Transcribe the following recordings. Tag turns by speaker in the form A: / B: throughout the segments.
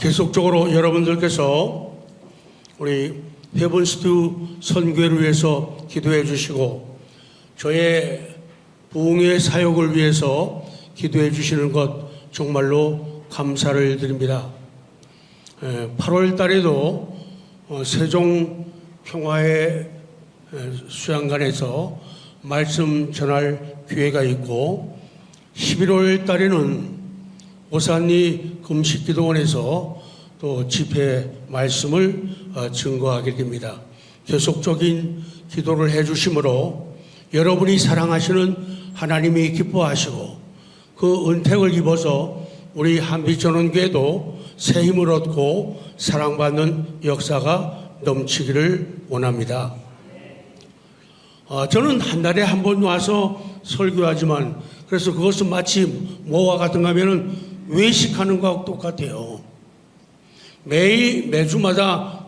A: 계속적으로 여러분들께서 우리 헤븐스드 선교회를 위해서 기도해 주시고 저의 부흥의 사역을 위해서 기도해 주시는 것 정말로 감사를 드립니다. 8월 달에도 세종 평화의 수양관에서 말씀 전할 기회가 있고 11월 달에는 오산리 금식기도원에서 또 집회 말씀을 증거하게 됩니다. 계속적인 기도를 해주심으로 여러분이 사랑하시는 하나님이 기뻐하시고 그 은택을 입어서 우리 한빛전원교회도 새 힘을 얻고 사랑받는 역사가 넘치기를 원합니다. 저는 한 달에 한 번 와서 설교하지만 그래서 그것은 마치 뭐와 같은가 하면은 외식하는 것과 똑같아요. 매주마다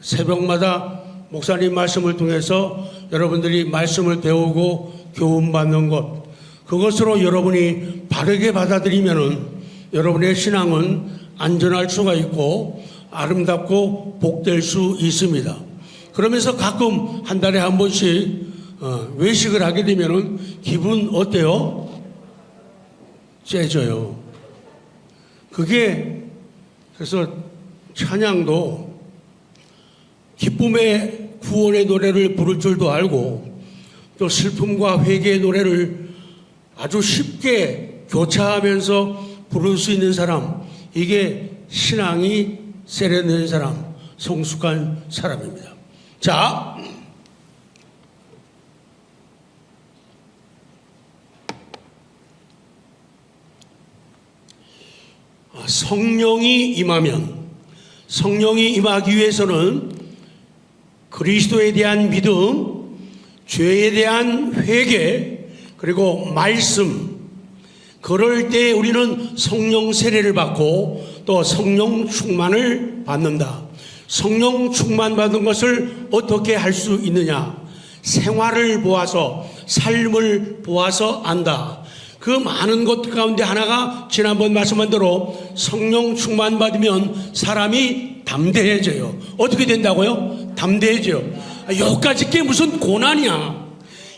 A: 새벽마다 목사님 말씀을 통해서 여러분들이 말씀을 배우고 교훈받는 것, 그것으로 여러분이 바르게 받아들이면은 여러분의 신앙은 안전할 수가 있고 아름답고 복될 수 있습니다. 그러면서 가끔 한 달에 한 번씩 외식을 하게 되면은 기분 어때요? 째져요. 그게 그래서 찬양도 기쁨의 구원의 노래를 부를 줄도 알고 또 슬픔과 회개의 노래를 아주 쉽게 교차하면서 부를 수 있는 사람, 이게 신앙이 세련된 사람, 성숙한 사람입니다. 자, 성령이 임하기 위해서는 그리스도에 대한 믿음, 죄에 대한 회개, 그리고 말씀, 그럴 때 우리는 성령 세례를 받고 또 성령 충만을 받는다. 성령 충만 받은 것을 어떻게 할 수 있느냐? 생활을 보아서, 삶을 보아서 안다. 그 많은 것 가운데 하나가 지난번 말씀한 대로 성령 충만 받으면 사람이 담대해져요. 어떻게 된다고요? 담대해져요. 요까지 게 무슨 고난이야.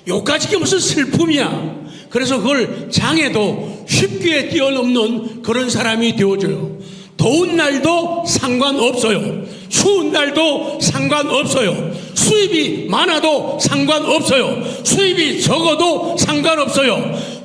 A: 요까지 게 무슨 슬픔이야. 그래서 그걸 장애도 쉽게 뛰어넘는 그런 사람이 되어져요. 더운 날도 상관없어요. 추운 날도 상관없어요. 수입이 많아도 상관없어요. 수입이 적어도 상관없어요.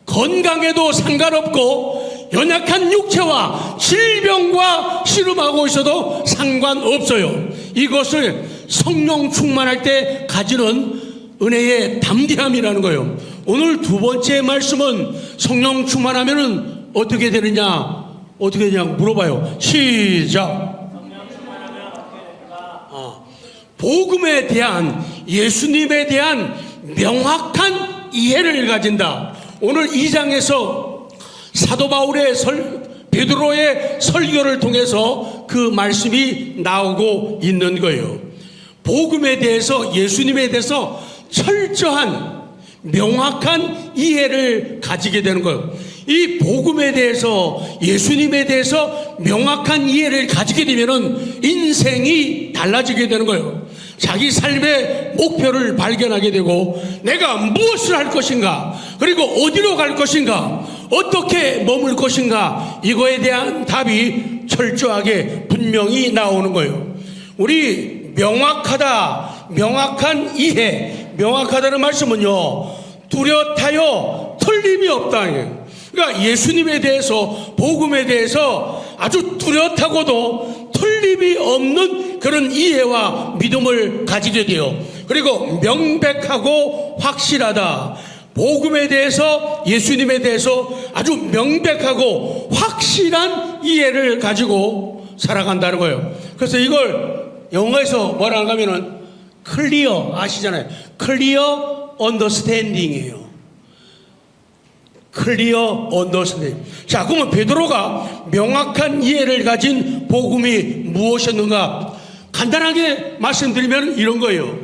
A: 건강에도 상관없고 연약한 육체와 질병과 씨름하고 있어도 상관없어요. 이것을 성령 충만할 때 가지는 은혜의 담대함이라는 거예요. 오늘 두 번째 말씀은 성령 충만하면은 어떻게 되느냐 물어봐요. 시작. 복음에 대한, 예수님에 대한 명확한 이해를 가진다. 오늘 2장에서 사도 바울의 베드로의 설교를 통해서 그 말씀이 나오고 있는 거예요. 복음에 대해서, 예수님에 대해서 철저한 명확한 이해를 가지게 되는 거예요. 이 복음에 대해서, 예수님에 대해서 명확한 이해를 가지게 되면은 인생이 달라지게 되는 거예요. 자기 삶의 목표를 발견하게 되고 내가 무엇을 할 것인가, 그리고 어디로 갈 것인가, 어떻게 머물 것인가, 이거에 대한 답이 철저하게 분명히 나오는 거예요. 우리 명확한 이해, 명확하다는 말씀은요, 뚜렷하여 틀림이 없다. 그러니까 예수님에 대해서, 복음에 대해서 아주 뚜렷하고도 틀림이 없는 그런 이해와 믿음을 가지게 돼요. 그리고 명백하고 확실하다. 복음에 대해서, 예수님에 대해서 아주 명백하고 확실한 이해를 가지고 살아간다는 거예요. 그래서 이걸 영어에서 뭐라 하냐면은 클리어, 아시잖아요. 클리어 언더스탠딩이에요. 클리어 언더스탠딩. 자, 그러면 베드로가 명확한 이해를 가진 복음이 무엇이었는가? 간단하게 말씀드리면 이런 거예요.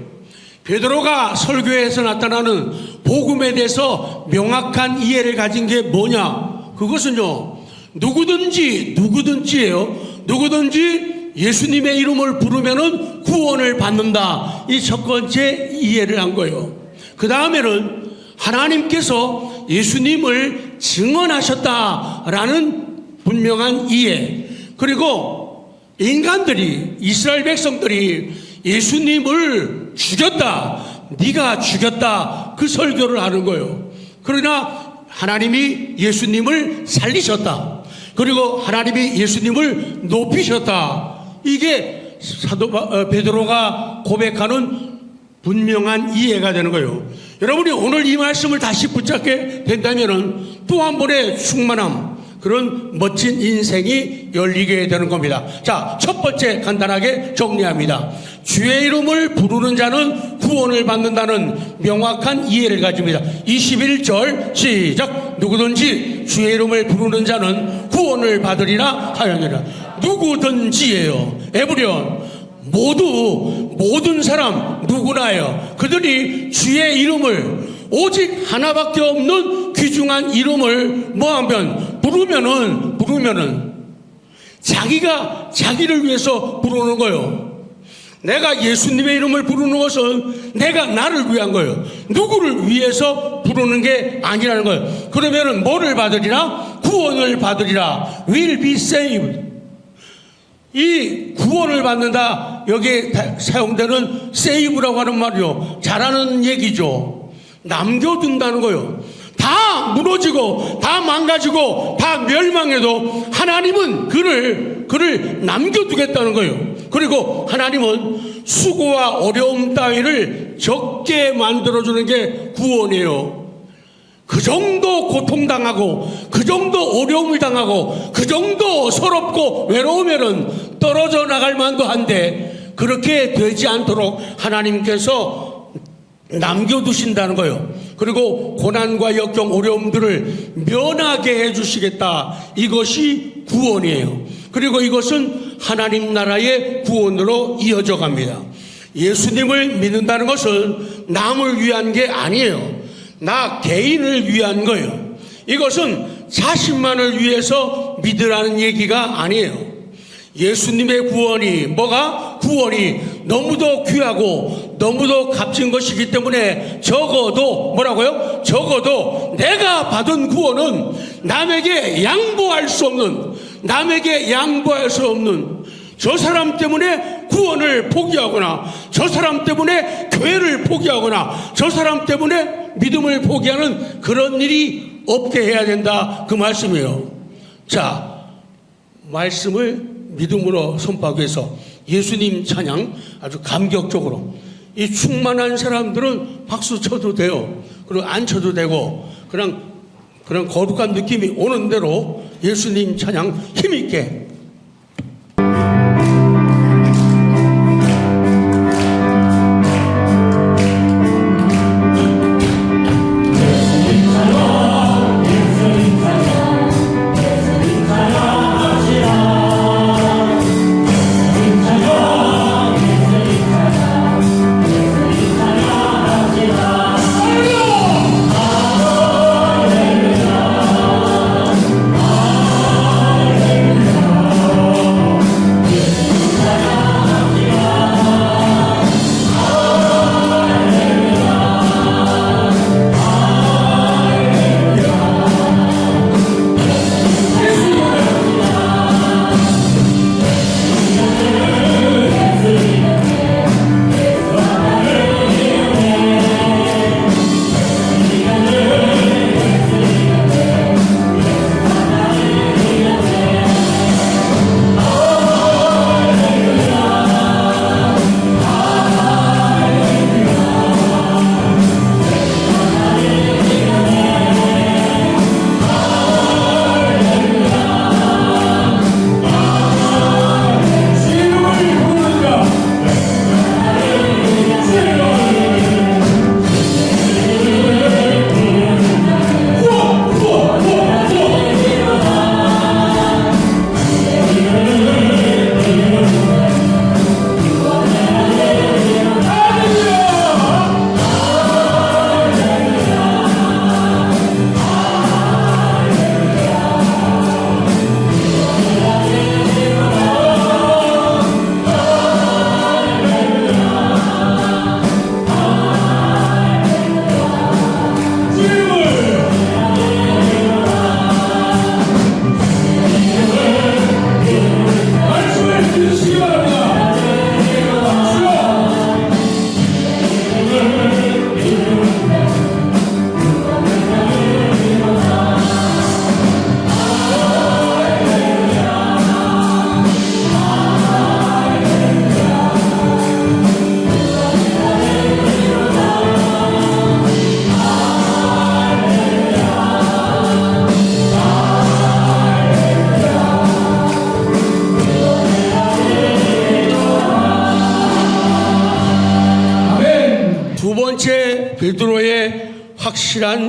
A: 베드로가 설교에서 나타나는 복음에 대해서 명확한 이해를 가진 게 뭐냐? 그것은요, 누구든지예요. 누구든지 예수님의 이름을 부르면은 구원을 받는다. 이 첫 번째 이해를 한 거예요. 그 다음에는 하나님께서 예수님을 증언하셨다라는 분명한 이해. 그리고 인간들이, 이스라엘 백성들이 예수님을 죽였다, 네가 죽였다, 그 설교를 하는 거예요. 그러나 하나님이 예수님을 살리셨다, 그리고 하나님이 예수님을 높이셨다. 이게 사도 베드로가 고백하는 분명한 이해가 되는 거예요. 여러분이 오늘 이 말씀을 다시 붙잡게 된다면 또 한 번의 충만함, 그런 멋진 인생이 열리게 되는 겁니다. 자, 첫 번째 간단하게 정리합니다. 주의 이름을 부르는 자는 구원을 받는다는 명확한 이해를 가집니다. 21절 시작. 누구든지 주의 이름을 부르는 자는 구원을 받으리라 하였느니라. 누구든지예요. 에브리온, 모든 사람 누구나요. 그들이 주의 이름을, 오직 하나밖에 없는 귀중한 이름을 뭐하면 부르면은 자기가 자기를 위해서 부르는 거예요. 내가 예수님의 이름을 부르는 것은 내가 나를 위한 거예요. 누구를 위해서 부르는 게 아니라는 거예요. 그러면은 뭐를 받으리라? 구원을 받으리라. Will be saved. 이 구원을 받는다, 여기에 사용되는 save라고 하는 말이요, 잘하는 얘기죠. 남겨둔다는 거예요. 다 무너지고 다 망가지고 다 멸망해도 하나님은 그를 남겨두겠다는 거예요. 그리고 하나님은 수고와 어려움 따위를 적게 만들어주는 게 구원이에요. 그 정도 고통당하고, 그 정도 어려움을 당하고, 그 정도 서럽고 외로우면은 떨어져 나갈 만도 한데, 그렇게 되지 않도록 하나님께서 남겨두신다는 거예요. 그리고 고난과 역경, 어려움들을 면하게 해주시겠다. 이것이 구원이에요. 그리고 이것은 하나님 나라의 구원으로 이어져 갑니다. 예수님을 믿는다는 것은 남을 위한 게 아니에요. 나 개인을 위한 거예요. 이것은 자신만을 위해서 믿으라는 얘기가 아니에요. 예수님의 구원이, 뭐가? 구원이 너무도 귀하고 너무도 값진 것이기 때문에 적어도, 뭐라고요? 적어도 내가 받은 구원은 남에게 양보할 수 없는, 저 사람 때문에 구원을 포기하거나, 저 사람 때문에 교회를 포기하거나, 저 사람 때문에 믿음을 포기하는 그런 일이 없게 해야 된다, 그 말씀이에요. 자, 말씀을 믿음으로 선포하기 위해서 예수님 찬양 아주 감격적으로, 이 충만한 사람들은 박수 쳐도 돼요. 그리고 안 쳐도 되고, 그런 거룩한 느낌이 오는 대로 예수님 찬양 힘있게.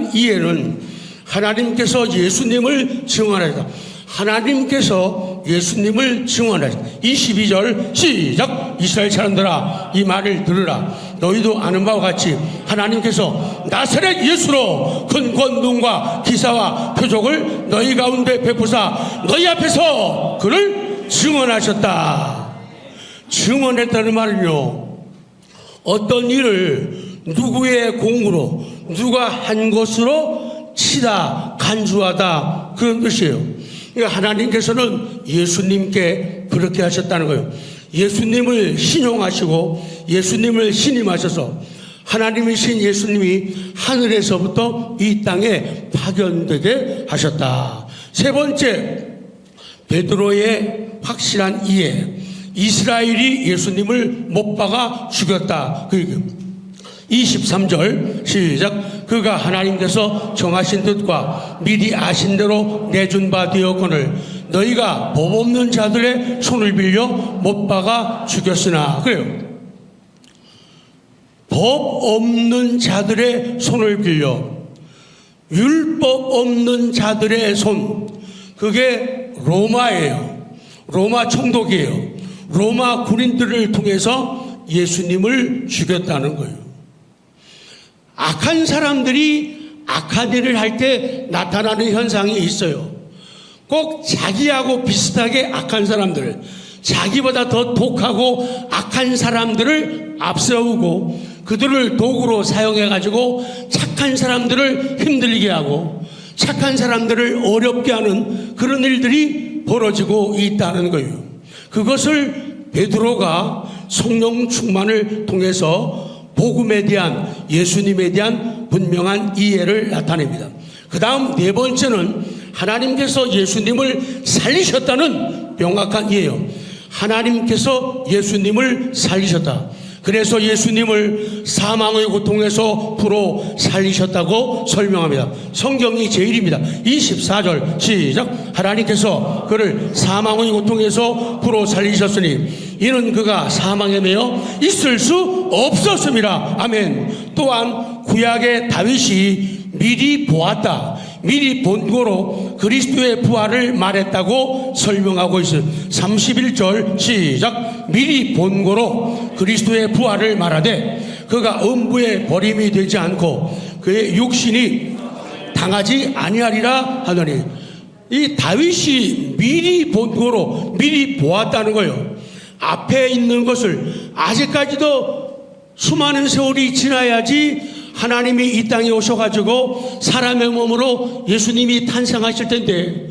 A: 확실한 이해는 하나님께서 예수님을 증언하셨다. 하나님께서 예수님을 증언하셨다. 22절 시작. 이스라엘 사람들아 이 말을 들으라. 너희도 아는 바와 같이 하나님께서 나사렛 예수로 큰 권능과 기사와 표적을 너희 가운데 베푸사 너희 앞에서 그를 증언하셨다. 증언했다는 말은요, 어떤 일을 누구의 공으로 누가 한 것으로 치다 간주하다 그런 뜻이에요. 그러니까 하나님께서는 예수님께 그렇게 하셨다는 거예요. 예수님을 신용하시고 예수님을 신임하셔서 하나님이신 예수님이 하늘에서부터 이 땅에 파견되게 하셨다. 세 번째, 베드로의 확실한 이해. 이스라엘이 예수님을 못 박아 죽였다. 그 얘기예요. 23절 시작. 그가 하나님께서 정하신 뜻과 미리 아신 대로 내준 바 되었거늘 너희가 법 없는 자들의 손을 빌려 못 박아 죽였으나. 그래요. 법 없는 자들의 손을 빌려, 율법 없는 자들의 손, 그게 로마예요. 로마 총독이에요. 로마 군인들을 통해서 예수님을 죽였다는 거예요. 악한 사람들이 악한 일을 할 때 나타나는 현상이 있어요. 꼭 자기하고 비슷하게 악한 사람들, 자기보다 더 독하고 악한 사람들을 앞세우고 그들을 도구로 사용해가지고 착한 사람들을 힘들게 하고 착한 사람들을 어렵게 하는 그런 일들이 벌어지고 있다는 거예요. 그것을 베드로가 성령 충만을 통해서 복음에 대한, 예수님에 대한 분명한 이해를 나타냅니다. 그 다음 네 번째는 하나님께서 예수님을 살리셨다는 명확한 이해예요. 하나님께서 예수님을 살리셨다. 그래서 예수님을 사망의 고통에서 풀어 살리셨다고 설명합니다. 성경이 제일입니다. 24절 시작. 하나님께서 그를 사망의 고통에서 풀어 살리셨으니 이는 그가 사망에 매여 있을 수 없었습니다. 아멘. 또한 구약의 다윗이 미리 보았다, 미리 본고로 그리스도의 부활을 말했다고 설명하고 있어요. 31절 시작. 미리 본고로 그리스도의 부활을 말하되 그가 음부에 버림이 되지 않고 그의 육신이 당하지 아니하리라 하더니, 이 다윗이 미리 본고로 미리 보았다는 거예요. 앞에 있는 것을, 아직까지도 수많은 세월이 지나야지 하나님이 이 땅에 오셔가지고 사람의 몸으로 예수님이 탄생하실 텐데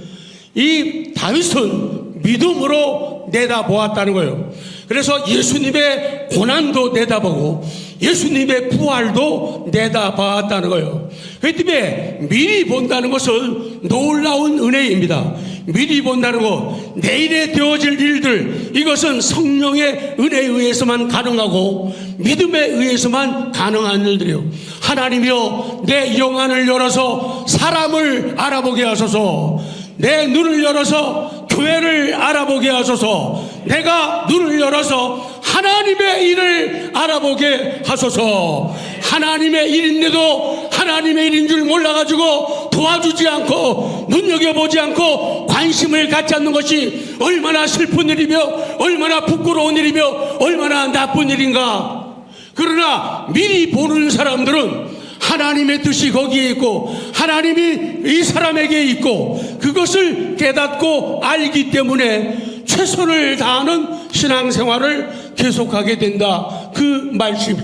A: 이 다윗은 믿음으로 내다보았다는 거예요. 그래서 예수님의 고난도 내다보고 예수님의 부활도 내다봤다는 거예요. 그렇기 때문에 미리 본다는 것은 놀라운 은혜입니다. 미리 본다는 것, 내일에 되어질 일들, 이것은 성령의 은혜에 의해서만 가능하고 믿음에 의해서만 가능한 일들이요. 하나님이여, 내 영안을 열어서 사람을 알아보게 하소서. 내 눈을 열어서 교회를 알아보게 하소서. 내가 눈을 열어서 하나님의 일을 알아보게 하소서. 하나님의 일인데도 하나님의 일인 줄 몰라가지고 도와주지 않고 눈여겨보지 않고 관심을 갖지 않는 것이 얼마나 슬픈 일이며 얼마나 부끄러운 일이며 얼마나 나쁜 일인가. 그러나 미리 보는 사람들은 하나님의 뜻이 거기에 있고 하나님이 이 사람에게 있고 그것을 깨닫고 알기 때문에 최선을 다하는 신앙생활을 계속하게 된다. 그 말씀이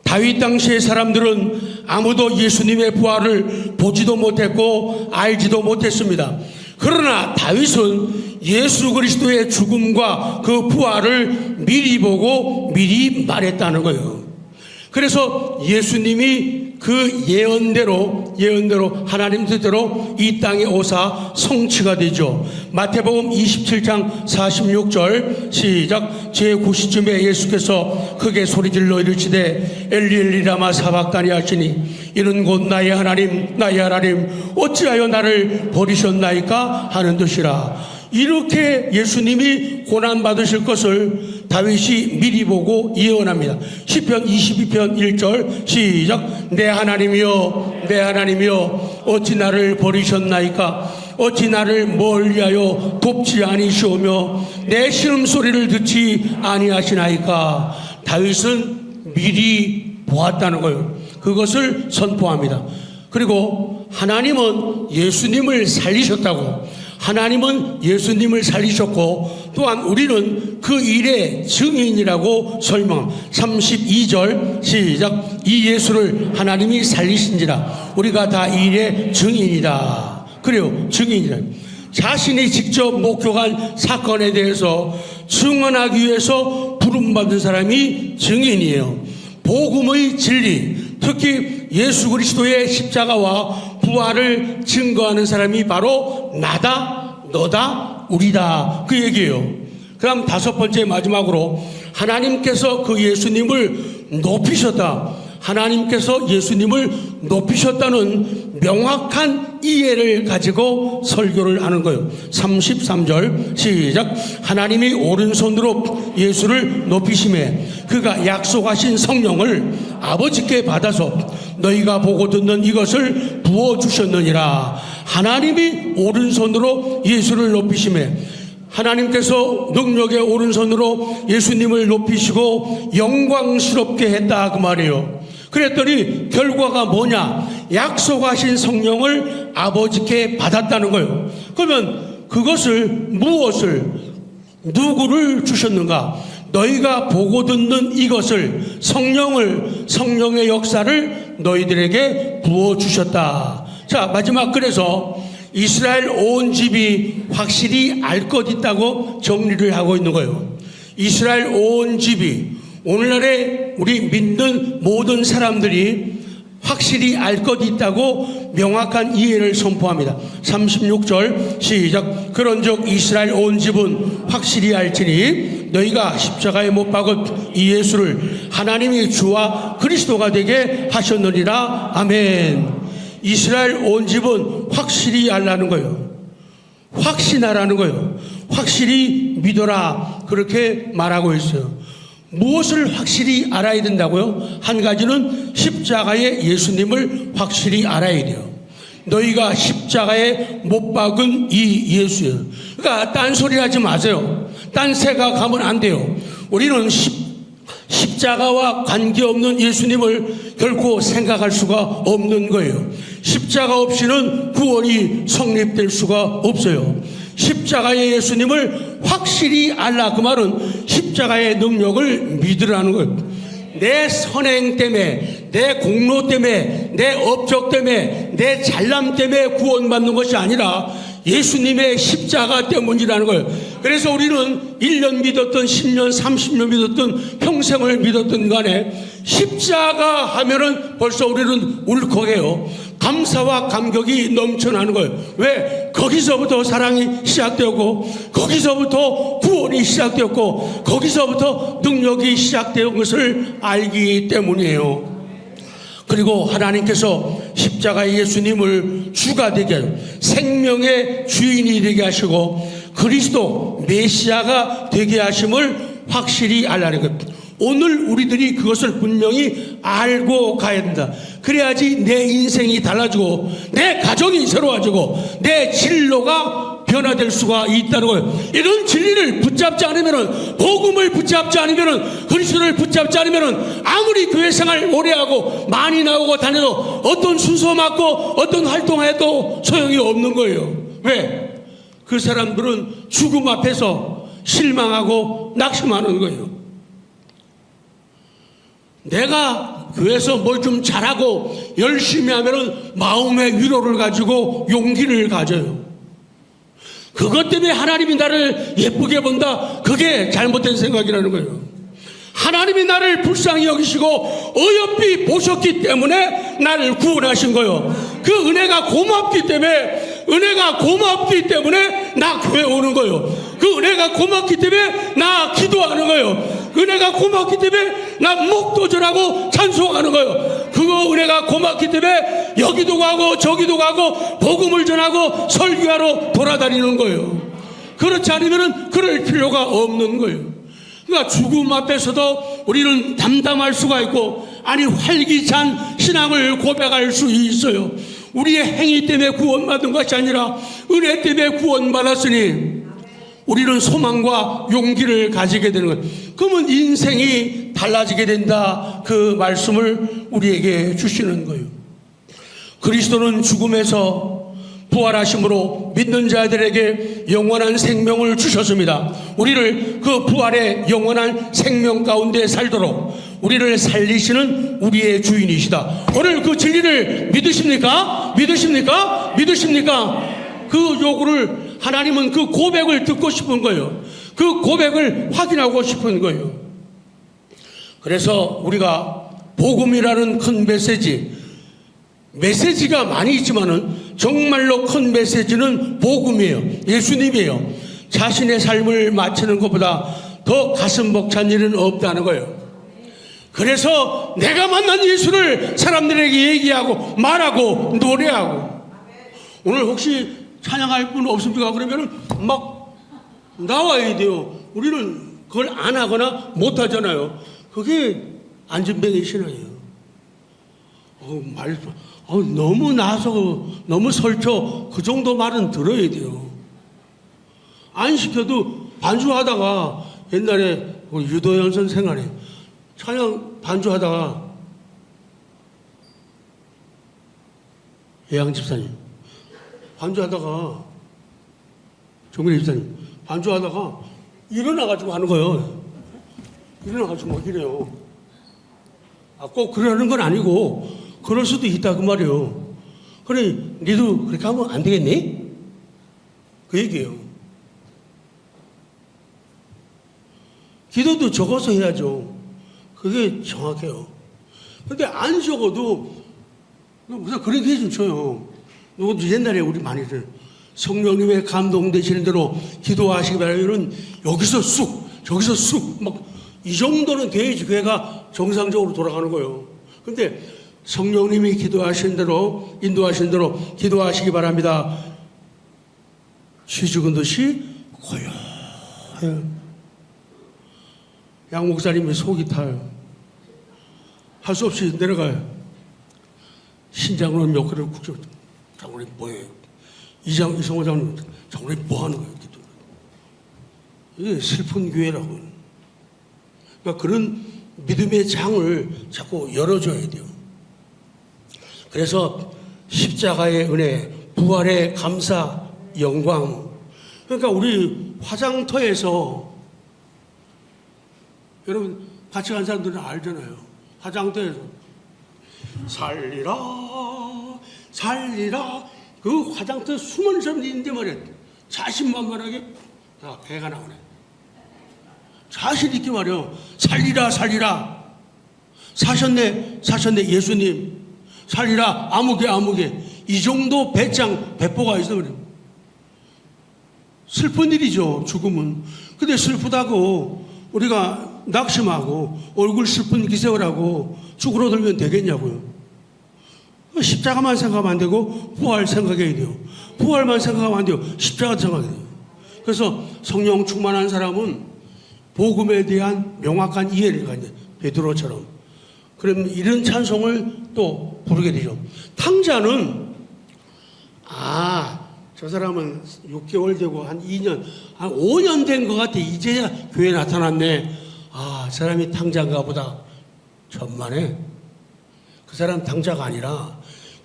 A: 다윗 당시의 사람들은 아무도 예수님의 부활을 보지도 못했고 알지도 못했습니다. 그러나 다윗은 예수 그리스도의 죽음과 그 부활을 미리 보고 미리 말했다는 거예요. 그래서 예수님이 그 예언대로 하나님 뜻대로 이 땅에 오사 성취가 되죠. 마태복음 27장 46절 시작. 제9시쯤에 예수께서 크게 소리질러 이르시되 엘리 엘리 라마 사박다니 하시니 이는 곧 나의 하나님 어찌하여 나를 버리셨나이까 하는 뜻이라. 이렇게 예수님이 고난받으실 것을 다윗이 미리 보고 예언합니다. 시편 22편 1절 시작. 내 하나님이여 내 하나님이여 어찌 나를 버리셨나이까. 어찌 나를 멀리하여 돕지 아니시오며 내 신음소리를 듣지 아니하시나이까. 다윗은 미리 보았다는 거예요. 그것을 선포합니다. 그리고 하나님은 예수님을 살리셨다고, 하나님은 예수님을 살리셨고 또한 우리는 그 일의 증인이라고 설명. 32절 시작. 이 예수를 하나님이 살리신지라 우리가 다 이 일의 증인이다. 그래요, 증인이라. 자신이 직접 목격한 사건에 대해서 증언하기 위해서 부름받은 사람이 증인이에요. 복음의 진리, 특히 예수 그리스도의 십자가와 부활을 증거하는 사람이 바로 나다, 너다, 우리다, 그 얘기예요. 그럼 다섯 번째 마지막으로 하나님께서 그 예수님을 높이셨다. 하나님께서 예수님을 높이셨다는 명확한 이해를 가지고 설교를 하는 거예요. 33절 시작. 하나님이 오른손으로 예수를 높이심에 그가 약속하신 성령을 아버지께 받아서 너희가 보고 듣는 이것을 부어주셨느니라. 하나님이 오른손으로 예수를 높이심에 하나님께서 능력의 오른손으로 예수님을 높이시고 영광스럽게 했다, 그 말이에요. 그랬더니 결과가 뭐냐? 약속하신 성령을 아버지께 받았다는 거예요. 그러면 그것을 무엇을, 누구를 주셨는가? 너희가 보고 듣는 이것을, 성령의 역사를 너희들에게 부어주셨다. 자, 마지막, 그래서 이스라엘 온 집이 확실히 알 것 있다고 정리를 하고 있는 거예요. 이스라엘 온 집이, 오늘날에 우리 믿는 모든 사람들이 확실히 알 것 있다고 명확한 이해를 선포합니다. 36절 시작. 그런즉 이스라엘 온 집은 확실히 알지니 너희가 십자가에 못 박은 이 예수를 하나님이 주와 그리스도가 되게 하셨느니라. 아멘. 이스라엘 온 집은 확실히 알라는 거예요. 확신하라는 거예요. 확실히 믿어라, 그렇게 말하고 있어요. 무엇을 확실히 알아야 된다고요? 한 가지는 십자가의 예수님을 확실히 알아야 돼요. 너희가 십자가에 못 박은 이 예수예요. 그러니까 딴소리 하지 마세요. 딴 생각하면 안 돼요. 우리는 십자가와 관계없는 예수님을 결코 생각할 수가 없는 거예요. 십자가 없이는 구원이 성립될 수가 없어요. 십자가의 예수님을 확실히 알라, 그 말은 십자가의 능력을 믿으라는 거예요. 내 선행 때문에, 내 공로 때문에, 내 업적 때문에, 내 잘남 때문에 구원받는 것이 아니라 예수님의 십자가 때문이라는 거예요. 그래서 우리는 1년 믿었던 10년 30년 믿었던 평생을 믿었던 간에 십자가 하면은 벌써 우리는 울컥해요. 감사와 감격이 넘쳐나는 거예요. 왜? 거기서부터 사랑이 시작되었고, 거기서부터 구원이 시작되었고, 거기서부터 능력이 시작된 것을 알기 때문이에요. 그리고 하나님께서 십자가의 예수님을 주가 되게 하시고 생명의 주인이 되게 하시고 그리스도 메시아가 되게 하심을 확실히 알라는 거예요. 오늘 우리들이 그것을 분명히 알고 가야 된다. 그래야지 내 인생이 달라지고 내 가정이 새로워지고 내 진로가 변화될 수가 있다는 거예요. 이런 진리를 붙잡지 않으면은, 복음을 붙잡지 않으면은, 그리스도를 붙잡지 않으면은 아무리 교회 생활 오래 하고 많이 나오고 다녀도 어떤 순서 맞고 어떤 활동해도 소용이 없는 거예요. 왜? 그 사람들은 죽음 앞에서 실망하고 낙심하는 거예요. 내가 교회에서 뭘 좀 잘하고 열심히 하면은 마음의 위로를 가지고 용기를 가져요. 그것 때문에 하나님이 나를 예쁘게 본다, 그게 잘못된 생각이라는 거예요. 하나님이 나를 불쌍히 여기시고 어여삐 보셨기 때문에 나를 구원하신 거예요. 그 은혜가 고맙기 때문에 나 교회 오는 거예요. 그 은혜가 고맙기 때문에 나 기도하는 거예요. 은혜가 고맙기 때문에 나 목도절하고 찬송하는 거예요. 그거 은혜가 고맙기 때문에 여기도 가고 저기도 가고 복음을 전하고 설교하러 돌아다니는 거예요. 그렇지 않으면 그럴 필요가 없는 거예요. 그러니까 죽음 앞에서도 우리는 담담할 수가 있고, 아니 활기찬 신앙을 고백할 수 있어요. 우리의 행위 때문에 구원받은 것이 아니라 은혜 때문에 구원받았으니 우리는 소망과 용기를 가지게 되는 거예요. 그러면 인생이 달라지게 된다, 그 말씀을 우리에게 주시는 거예요. 그리스도는 죽음에서 부활하심으로 믿는 자들에게 영원한 생명을 주셨습니다. 우리를 그 부활의 영원한 생명 가운데 살도록 우리를 살리시는 우리의 주인이시다. 오늘 그 진리를 믿으십니까? 믿으십니까? 믿으십니까? 그 요구를, 하나님은 그 고백을 듣고 싶은 거예요. 그 고백을 확인하고 싶은 거예요. 그래서 우리가 복음이라는 큰 메시지가 많이 있지만은 정말로 큰 메시지는 복음이에요. 예수님이에요. 자신의 삶을 마치는 것보다 더 가슴 벅찬 일은 없다는 거예요. 그래서 내가 만난 예수를 사람들에게 얘기하고 말하고 노래하고. 오늘 혹시 찬양할 분 없습니까? 그러면 막 나와야 돼요. 우리는 그걸 안 하거나 못 하잖아요. 그게 안진뱅이 신앙이에요. 너무 나서 너무 설쳐, 그 정도 말은 들어야 돼요. 안 시켜도 반주하다가, 옛날에 유도현 선생님이 찬양 반주하다가, 예양 집사님 반주하다가, 정근희 집사님 반주하다가 일어나가지고 하는 거예요. 일어나가지고 막 이래요. 꼭 그러는 건 아니고 그럴 수도 있다 그 말이에요. 그래, 니도 그렇게 하면 안 되겠니? 그 얘기예요. 기도도 적어서 해야죠. 그게 정확해요. 근데 안 적어도 무슨 그런 게 좀 줘요. 누구도 옛날에 우리 많이들 성령님의 감동되시는 대로 기도하시기 바라면 여기서 쑥 저기서 쑥 막 이 정도는 돼야지 교회가 정상적으로 돌아가는 거예요. 근데 성령님이 기도하신 대로, 인도하신 대로 기도하시기 바랍니다. 쥐 죽은 듯이 고요해요. 양 목사님이 속이 타요. 할 수 없이 내려가요. 신장로님 옆구리를 쿡 장로님 뭐예요? 이성호 장로님, 장로님 뭐 하는 거예요? 이게 슬픈 교회라고요. 그러니까 그런 믿음의 장을 자꾸 열어줘야 돼요. 그래서 십자가의 은혜, 부활의 감사, 영광. 그러니까 우리 화장터에서, 여러분 같이 간 사람들은 알잖아요. 화장터에서 살리라 살리라, 그 화장터에 수많은 사람들이 있는데 말이야, 자신만만하게 다 배가 나오네. 자신 있게 말이야, 살리라 살리라, 사셨네 예수님, 살리라 아무개, 이 정도 배포가 있어. 그래. 슬픈 일이죠, 죽음은. 근데 슬프다고 우리가 낙심하고 얼굴 슬픈 기색을 하고 쭈그러들면 되겠냐고요. 십자가만 생각하면 안 되고 부활 생각해야 돼요. 부활만 생각하면 안 돼요. 십자가 생각해야 돼요. 그래서 성령 충만한 사람은 복음에 대한 명확한 이해를 가져요. 베드로처럼. 그러면 이런 찬송을 또 부르게 되죠. 탕자는, 저 사람은 6개월 되고 한 2년, 한 5년 된 것 같아. 이제야 교회에 나타났네. 저 사람이 탕자인가 보다. 천만에. 그 사람 탕자가 아니라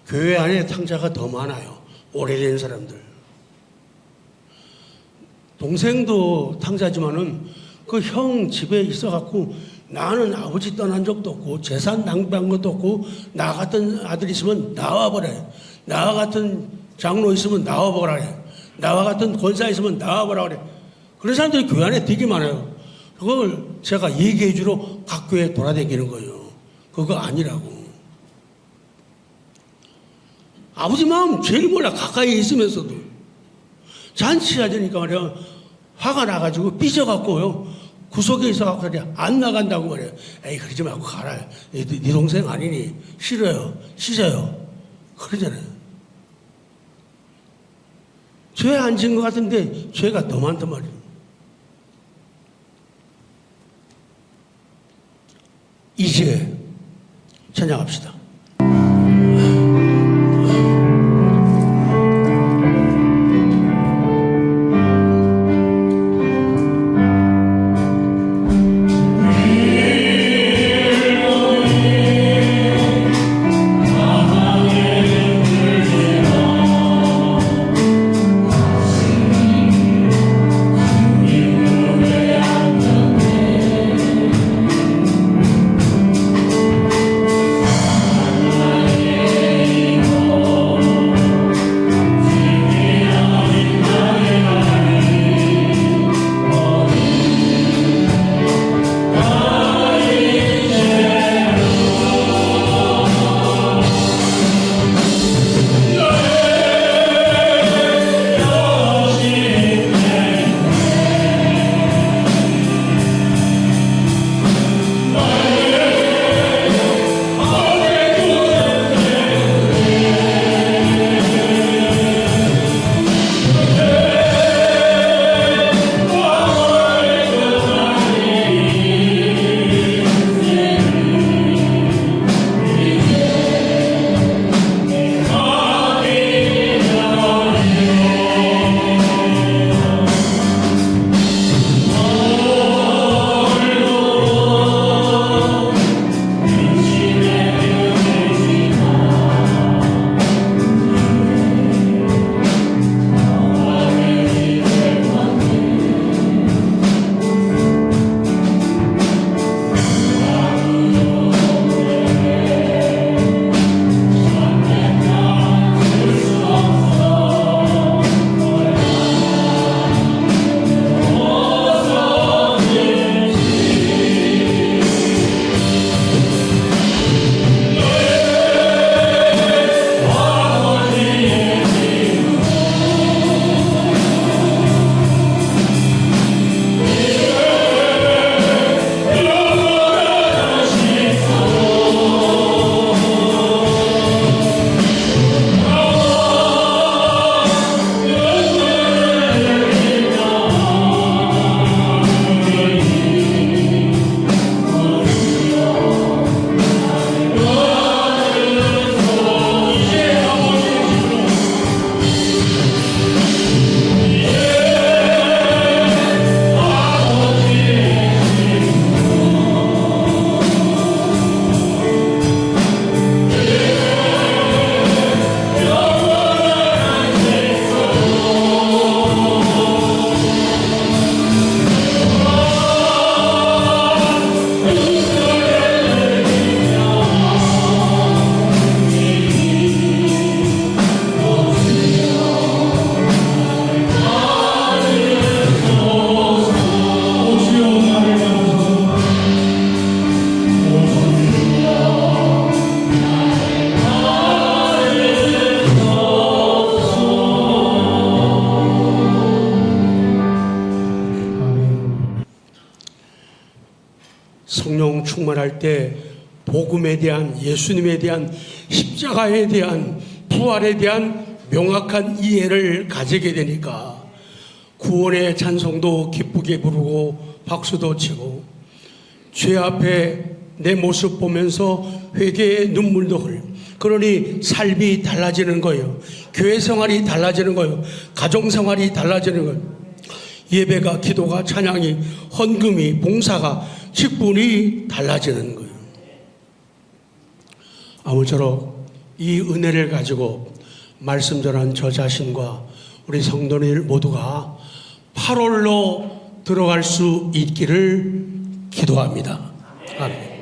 A: 교회 안에 탕자가 더 많아요. 오래된 사람들. 동생도 탕자지만은 그 형 집에 있어갖고, 나는 아버지 떠난 적도 없고 재산 낭비한 것도 없고, 나 같은 아들 있으면 나와버려요. 나와 같은 장로 있으면 나와보라. 나와 같은 권사 있으면 나와보라 그래. 그런 사람들이 교회 안에 되게 많아요. 그걸 제가 얘기해 주러 각 교회에 돌아다니는 거예요. 그거 아니라고. 아버지 마음 제일 몰라, 가까이 있으면서도. 잔치하자니까 말이야, 화가 나가지고 삐져갖고요, 구석에 있어갖고 안 나간다고 말이야. 에이, 그러지 말고 가라. 네 동생 아니니 싫어요, 씻어요, 그러잖아요. 죄 안 지은 것 같은데 죄가 더 많단 말이에요. 이제 찬양합시다. 성령 충만할 때 복음에 대한, 예수님에 대한, 십자가에 대한, 부활에 대한 명확한 이해를 가지게 되니까 구원의 찬송도 기쁘게 부르고 박수도 치고 죄 앞에 내 모습 보면서 회개의 눈물도 흘리고, 그러니 삶이 달라지는 거예요. 교회 생활이 달라지는 거예요. 가정 생활이 달라지는 거예요. 예배가, 기도가, 찬양이, 헌금이, 봉사가, 직분이 달라지는 거예요. 아무쪼록 이 은혜를 가지고 말씀 전한 저 자신과 우리 성도들 모두가 8월로 들어갈 수 있기를 기도합니다. 아멘.